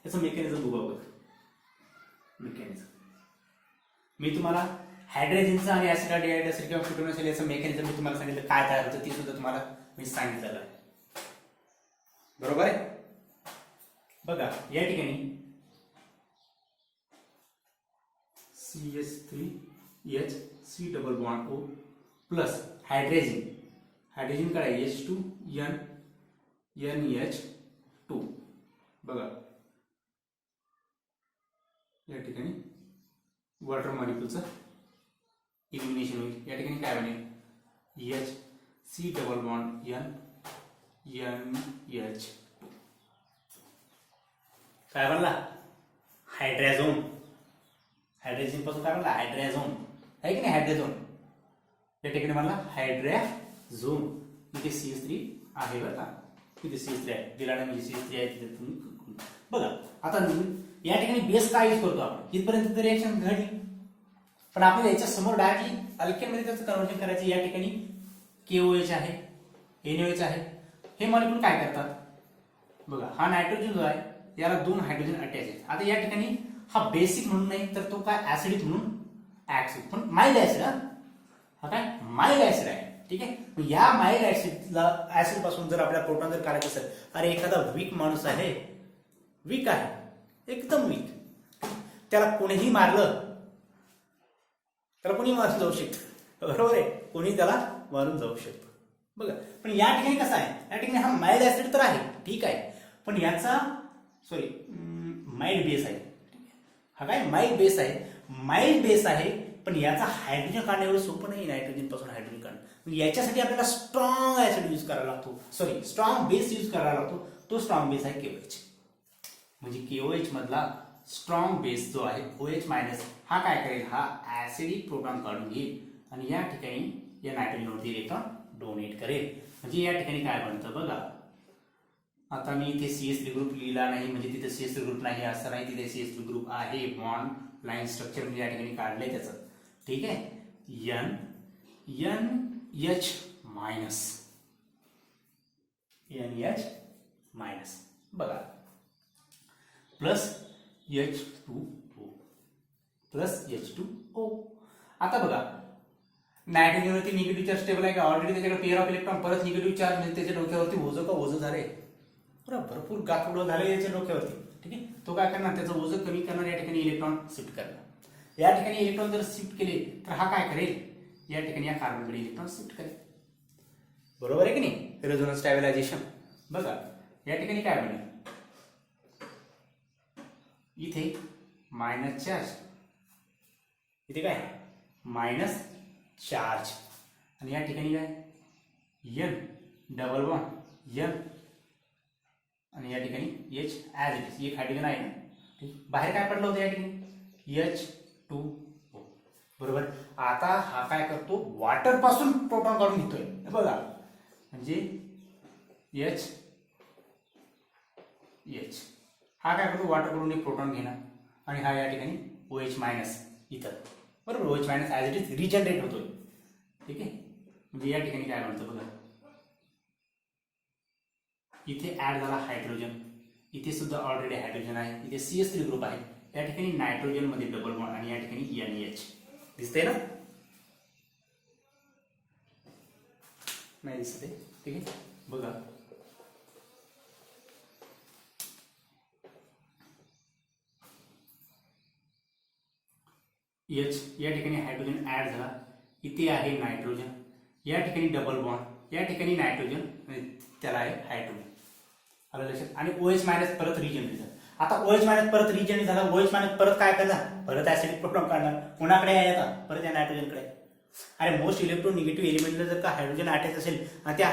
याचं मेकॅनिझम बघा. मेकॅनिझम मी तुम्हाला हायड्रोजनचं आणि ऍसिड असेल किंवा कीटोन असेल याचं मेकॅनिझम मी तुम्हाला सांगितलं, काय तयार होतं ते सुद्धा तुम्हाला मी सांगितलेलं आहे. बरोबर आहे. बघा या ठिकाणी CH3H double bond O plus hydrogen काय? H2NH2. बघा या ठिकाणी वॉटर मॉलिक्यूलचं इलिमिनेशन होईल. या ठिकाणी काय बनेल? HC double bond NH2. काय बनला? हायड्रोजन. हायड्रोजन पासून काय बनला? हायड्रोजन आहे की नाही? हायड्रोजन या ठिकाणी बनला हायड्रोजन. इथे CH3 आहे बरं का? इथे CH3 आहे, दिला नाही म्हणजे CH3 आहे तिथे तुम्ही बघा. आता या ठिकाणी बेस काय यूज करतो आपण? इथपर्यंत रिएक्शन घडली, पण आपल्याला याच्या समोर डायरेक्टली अल्केन मध्ये त्याचं कन्व्हर्जन करायचं. या ठिकाणी KOH आहे, NaOH आहे. हे मॉलिक्यूल काय करतात बघा, हा नायट्रोजन जो आहे याला 2 हायड्रोजन अटॅच आहेत. आता या ठिकाणी हा बेसिक म्हणून नाही तर तो काय ऍसिडिक म्हणून ऍसिड, पण माइल्ड ऍसिड. हा काय माइल्ड ऍसिड आहे. ठीक आहे. या माइल्ड ऍसिडला ऍसिड पासून जर आपल्याला प्रोटॉन जर काढायचं असेल, अरे एखादा वीक माणूस आहे, वीक आहे एकदम वीक, त्याला कोणीही मारलं, त्याला कोणी मारून जाऊ शकतं, बरोबर आहे, कोणी त्याला मारून जाऊ शकतं बघा. पण या ठिकाणी कसं आहे, या ठिकाणी हा माइल्ड ऍसिड तर आहे, ठीक आहे, पण याचा माइल्ड बेस आहे. हा काय माइल्ड बेस आहे, माइल्ड बेस आहे, पण याचा हायड्रोजन काढणं एवढं सोपं नाही, नायट्रोजन पासून हायड्रोजन काढणं. याच्यासाठी आपल्याला स्ट्रॉंग ऍसिड यूज करायला लागतो, स्ट्रॉंग बेस यूज करायला लागतो. तो स्ट्रॉंग बेस आहे KOH. म्हणजे KOH मधला स्ट्रॉंग बेस जो आहे OH मायनस, हा काय करेल, हा ऍसिडिक प्रोटॉन काढून घेईल आणि या ठिकाणी या नायट्रोजनवरती इलेक्ट्रॉन डोनेट करेल. म्हणजे या ठिकाणी काय बनतं बघा, आता मी इथे CH3 ग्रुप लिहिला नाही, म्हणजे तिथे CH3 ग्रुप नाही असं नाही, तिथे CH3 ग्रुप आहे. बॉन्ड लाईन स्ट्रक्चर म्हणजे या ठिकाणी काढलंय त्याचं. ठीक आहे. NH मायनस, NH मायनस बघा, प्लस H2O, प्लस H2O. आता बघा नायट्रोजनवरती निगेटिव्ह चार्ज स्टेबल आहे का, ऑलरेडी त्याच्याकडे पेअर ऑफ इलेक्ट्रॉन, परत निगेटिव्ह चार्ज म्हणजे त्याच्या डोक्यावरती ओझं का ओझं झालंय, भरपूर गाठोडं झालं याच्या डोक्यावरती. ठीक आहे. तो काय करणार, त्याचं ओझं कमी करणार, या ठिकाणी इलेक्ट्रॉन शिफ्ट करणार. या ठिकाणी इलेक्ट्रॉन जर शिफ्ट केले तर हा काय करेल, या ठिकाणी या कार्बनकडे इलेक्ट्रॉन शिफ्ट करेल, बरोबर आहे की नाही. रेझोनन्स स्टॅबिलायझेशन बघा, या ठिकाणी काय बनेल, इथे मायनस चार्ज, इथे काय मायनस चार्ज, आणि या ठिकाणी काय N डबल बॉन्ड N, आणि या ठिकाणी H ऍज इट इज, एक हायड्रोजन आहे ना, ठीक. बाहेर काय पडलं होतं या ठिकाणी H2O, बरोबर. आता हा काय करतो, वॉटर पासून प्रोटॉन काढून घेतोय बघा, म्हणजे H हा काय करतो, वॉटर कडून एक प्रोटॉन घेणार, आणि हा या ठिकाणी OH मायनस इथं, बरोबर. OH minus as it is regenerate होतोय. ठीक आहे. म्हणजे या ठिकाणी काय म्हणतं बघा, इथे ऍड झाला हायड्रोजन, इथे सुद्धा ऑलरेडी हायड्रोजन आहे, इथे CH3 ग्रुप आहे, या ठिकाणी नायट्रोजन मध्ये डबल बॉन्ड, आणि या ठिकाणी NH दिसतंय ना, नाही दिसते. ठीक आहे. बघा H, या ठिकाणी हायड्रोजन ऍड झाला, इथे आहे नायट्रोजन, या ठिकाणी डबल बॉन्ड, या ठिकाणी नायट्रोजन, त्याला आहे हायड्रोजन, आलं लक्षात. आणि OH मायनस परत रिजनरेट झाला. आता OH मायनस परत रिजनरेट झाला, OH मायनस परत काय करणार, परत ऍसिडिक प्रोटॉन काढणार, कोणाकडे आहे आता, परत या नायट्रोजनकडे. अरे मोस्ट इलेक्ट्रोनिगेटिव्ह एलिमेंटला जर का हायड्रोजन अटॅच असेल आणि त्या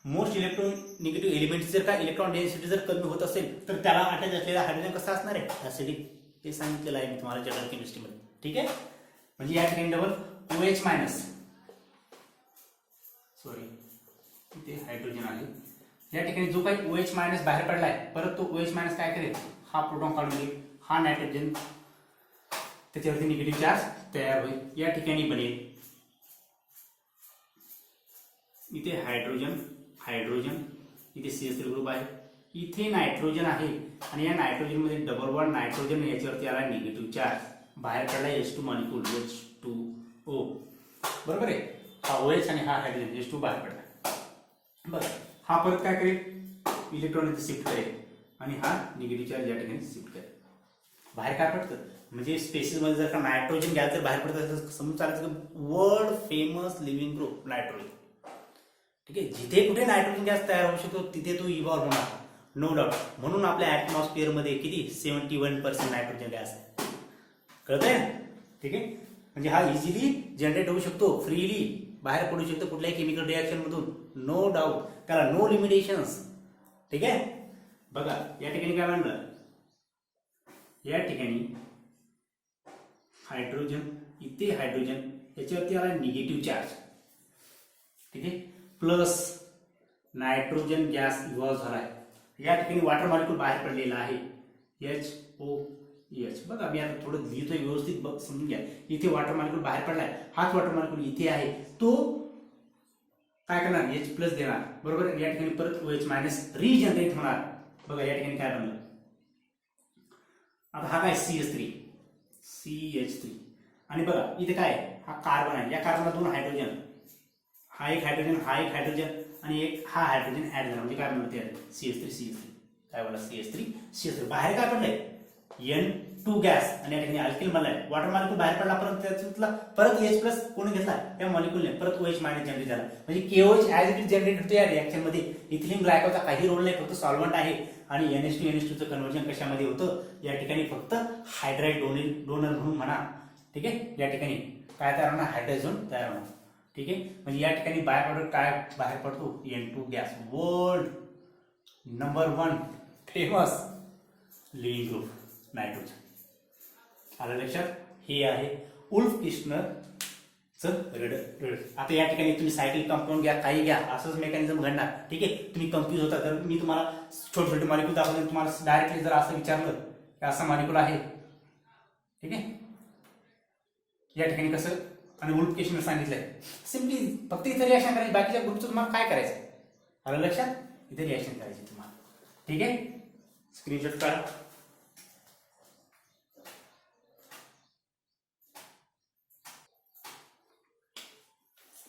मोस्ट इलेक्ट्रोनिगेटिव्ह एलिमेंट जर का इलेक्ट्रॉन डेन्सिटी जर कमी होत असेल तर त्याला अटॅच असलेला हायड्रोजन कसा असणार आहे, ऍसिडिक. हे सांगितलेलं आहे मी तुम्हाला जनरल केमिस्ट्रीमध्ये. ठीक आहे. म्हणजे या ठिकाणी डबल OH मायनस, सॉरी इथे हायड्रोजन आहे, या ठिकाणी जो काही OH मायनस बाहेर पडलाय, परत तो OH मायनस काय करेल, हा प्रोटॉन काढून घेईल, हा नायट्रोजन त्याच्यावरती निगेटिव्ह चार्ज तयार होईल, या ठिकाणी बनेल इथे हायड्रोजन, इथे CH3 ग्रुप आहे, इथे नायट्रोजन आहे, आणि या नायट्रोजन मध्ये डबल बॉन्ड नायट्रोजन, याच्यावरती आला निगेटिव्ह चार्ज, बाहेर पडला H2 मॉलिक्यूल H2O, बरोबर आहे. हा OH आणि हा हायड्रोजन H2 बाहेर पडला. बरं, हा परत काय करेल, इलेक्ट्रॉन इथे शिफ्ट करेल, आणि हा निगेटिव्ह चार्ज या ठिकाणी शिफ्ट करेल. बाहेर काय पडतं, म्हणजे स्पेसिस मध्ये जर का नायट्रोजन गॅस जर बाहेर पडत असेल, समजून चालायचं world famous living group nitrogen. ठीक आहे. जिथे कुठे नायट्रोजन गॅस तयार होऊ शकतो तिथे तो इव्हॉल्व्ह होणार, नो डाऊट. म्हणून आपल्या ऍटमॉस्फिअर मध्ये किती 71% नायट्रोजन गॅस आहे, कळतंय ना. ठीक आहे. म्हणजे हा इझिली जनरेट होऊ शकतो, फ्रीली बाहेर पडू शकतो कुठल्याही केमिकल रिएक्शन मधून, नो डाऊट, त्याला नो लिमिटेशन्स. ठीक आहे. बघा या ठिकाणी काय म्हणलं, या ठिकाणी हायड्रोजन, इथे हायड्रोजन, याच्यावरती आला निगेटिव्ह चार्ज. ठीक आहे. प्लस नायट्रोजन गॅस इव्हॉल्व्ह झालाय, या ठिकाणी वॉटर मॉलिक्यूल बाहेर पडलेला आहे HOH. बघा मी आता थोडं लिहितोय व्यवस्थित, बघ समजून घ्या. इथे वॉटर मॉलिक्यूल बाहेर पडलाय, हाच वॉटर मॉलिक्यूल इथे आहे, तो काय करणार H प्लस देणार बरोबर. या ठिकाणी परत OH मायनस रिजनरेट होणार. बघा या ठिकाणी काय बनलं. आता हा काय CH3 आणि बघा इथे काय हा कार्बन आहे. या कार्बनला 2 हायड्रोजन, हा एक हायड्रोजन आणि एक हा हायड्रोजन ऍड झाला म्हणजे काय बनलं ते CH3 काय बोला CH3 बाहेर काय पडलंय N2 गॅस आणि या ठिकाणी अल्किल बनलाय. वॉटर मॉलिक्यूल बाहेर पडला परत त्यातला परत H प्लस कोणी घेतला त्या मॉलिक्यूलने परत OH मायनस जनरेट झाला म्हणजे KOH as it is generate होतो या रिएक्शन मध्ये. इथिलीन ग्लायकॉलचा काही रोल नाही, फक्त सॉल्व्हंट आहे आणि NH2 चं कन्व्हर्जन कशामध्ये होतं या ठिकाणी फक्त हायड्राइड डोनर म्हणून म्हणा. ठीक आहे. या ठिकाणी काय तयार होणार हायड्रोजन तयार होणार. ठीक आहे. म्हणजे या ठिकाणी बाय प्रोडक्ट काय बाहेर पडतो N2 gas. World number 1 famous living group nitrogen. आलं लक्षात. हे आहे उल्फ किर्चनर आता या ठिकाणी तुम्ही सायकल कंपाऊंड घ्या काही घ्या असंच मेकॅनिझम घडणार. ठीक आहे. तुम्ही कन्फ्यूज होता तर मी तुम्हाला छोटे छोटे मॉलिक्यूल दाखवले, तुम्हाला डायरेक्टली जर असं विचारलं की असा मॉलिक्यूल आहे. ठीक आहे. या ठिकाणी कसं आणि उल्फ किर्चनर सांगितलंय सिम्पली फक्त इथे रिएक्शन करायची, बाकीच्या ग्रुपचं तुम्हाला काय करायचं आलं लक्षात. इथे रिएक्शन करायची तुम्हाला. ठीक आहे. स्क्रीनशॉट काढा.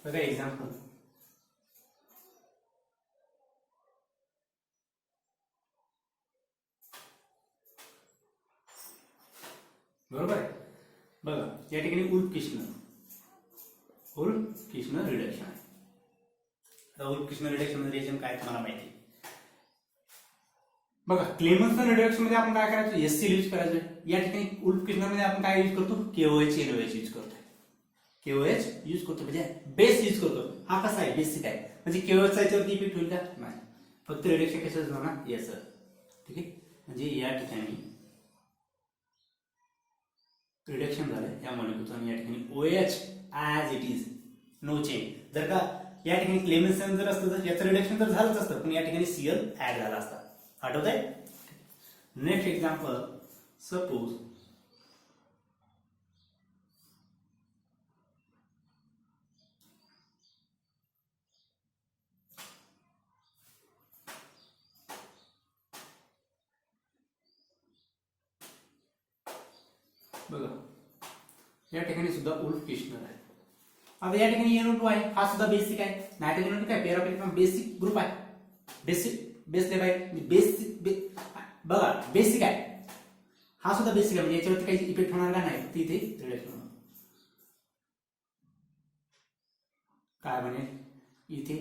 बघा एक्झाम्पल. बरोबर आहे. बघा या ठिकाणी उल्फ किर्चनर रिडक्शन आहे. उल्फ किर्चनर रिडक्शन रिएक्शन काय तुम्हाला माहिती. बघा क्लेमन्सन रिडक्शन मध्ये आपण काय करायचं HCl यूज करायचं. या ठिकाणी उल्फ किर्चनर मध्ये आपण काय यूज करतो KOH NOH यूज करतो. KOH यूज करतो म्हणजे बेस यूज करतो. हा कसा आहे बेसिक आहे म्हणजे KOH चा याच्यावरती इफेक्ट होईल का नाही, फक्त रिडक्शन कशाचं होणार याचं. ठीक आहे. म्हणजे या ठिकाणी रिडक्शन झालं या मॉलिक्यूलचं आणि या ठिकाणी OH as it is no change. जर का या ठिकाणी क्लेमेन्सन जर असतं तर याचं रिडक्शन तर झालंच असतं पण या ठिकाणी Cl ऍड झाला असता. आठवत आहे. Next example. सपोज बघा या ठिकाणी सुद्धा उल्फ किर्चनर आहे. आता या ठिकाणी NO2 आहे, हा सुद्धा बेसिक आहे. नायट्रोजन काय पेरापेरिक बेसिक ग्रुप आहे. बेस लेवल आहे बघा बेसिक आहे. हा सुद्धा बेसिक आहे म्हणजे याच्यावरती काही इफेक्ट होणार का नाही, तिथे रिडक्शन होणार. काय बनेल इथे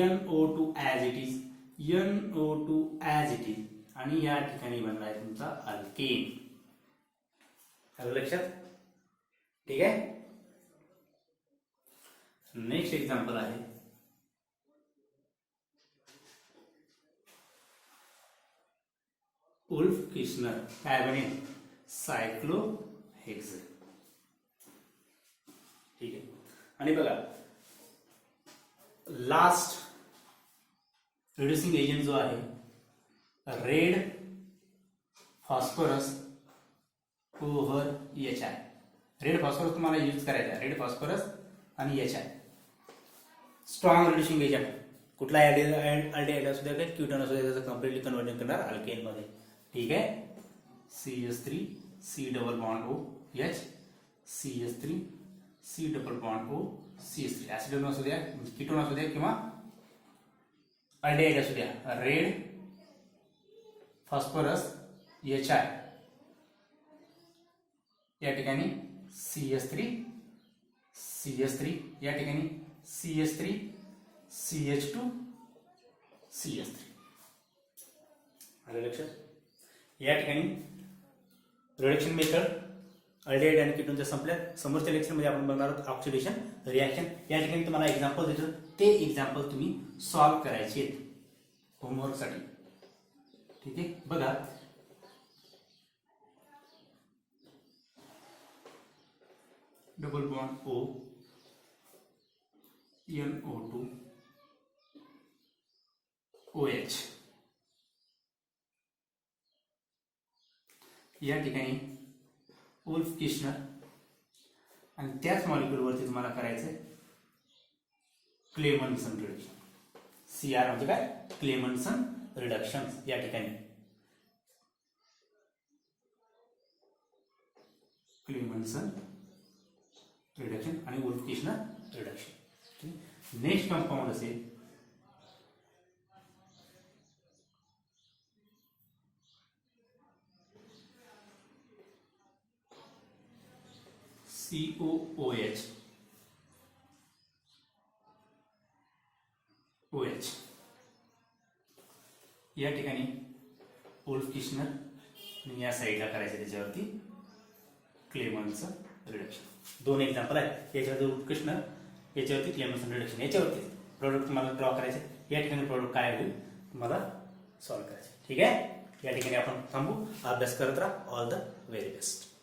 NO2 ऍज इट इज आणि या ठिकाणी बनलाय तुमचा अल्केन. आलं लक्षात. ठीक आहे. नेक्स्ट एक्झाम्पल आहे उल्फ किर्चनर काय बनेल सायक्लोहेक्सेन. ठीक आहे. आणि बघा लास्ट रिड्युसिंग एजंट जो आहे red phosphorus over HI. Red phosphorus तुम्हाला यूज करायचा. रेड फॉस्फरस आणि HI स्ट्रॉंग रिड्युसिंग एजंट. कुठला अल्डिहाइड असू द्या काय क्यूटोन असू द्या त्याचं कम्प्लिटली कन्वर्जन करणार अल्केन मध्ये. ठीक आहे. CH3 C double bond OH CH3 C double bond O CH3 ऍसिडोन असू द्या कीटोन असू द्या किंवा अल्डिहाइड असू द्या. रेड फॉस्फरस HI या ठिकाणी CH3 या ठिकाणी CH3 CH2 CH3. आलं लक्षात. या ठिकाणी रिडक्शन मेथड अल्डिहाइड आणि कीटोनच्या संपल्यात. समोरच्या लेक्चरमध्ये आपण बघणार आहोत ऑक्सिडेशन रिएक्शन. या ठिकाणी तुम्हाला एक्झाम्पल देतो ते एक्झाम्पल तुम्ही सॉल्व्ह करायचे आहेत होमवर्कसाठी. ठीक आहे. बघा double bond O NO2 OH या ठिकाणी उल्फ किर्चनर आणि त्याच मॉलिक्यूलवरती तुम्हाला करायचंय क्लेमन्सन रिडक्शन. CR म्हणजे काय? क्लेमन्सन रिडक्शन. या ठिकाणी क्लेमन्सन रिडक्शन आणि वुल्फ-किशनर रिडक्शन. नेक्स्ट कंपाऊंड असेल COOH. OH. या ठिकाणी वुल्फ-किशनर आणि या साईडला करायचं त्याच्यावरती क्लेमन्सन रिडक्शन. दोन एक्झाम्पल आहेत. याच्यावरती वुल्फ-किशनर, याच्यावरती क्लेमन्सन रिडक्शन. याच्यावरती प्रोडक्ट तुम्हाला ड्रॉ करायचे. या ठिकाणी प्रोडक्ट काय होईल तुम्हाला सॉल्व्ह करायचे. ठीक आहे. या ठिकाणी आपण थांबू. अभ्यास करत राहा. All the very best.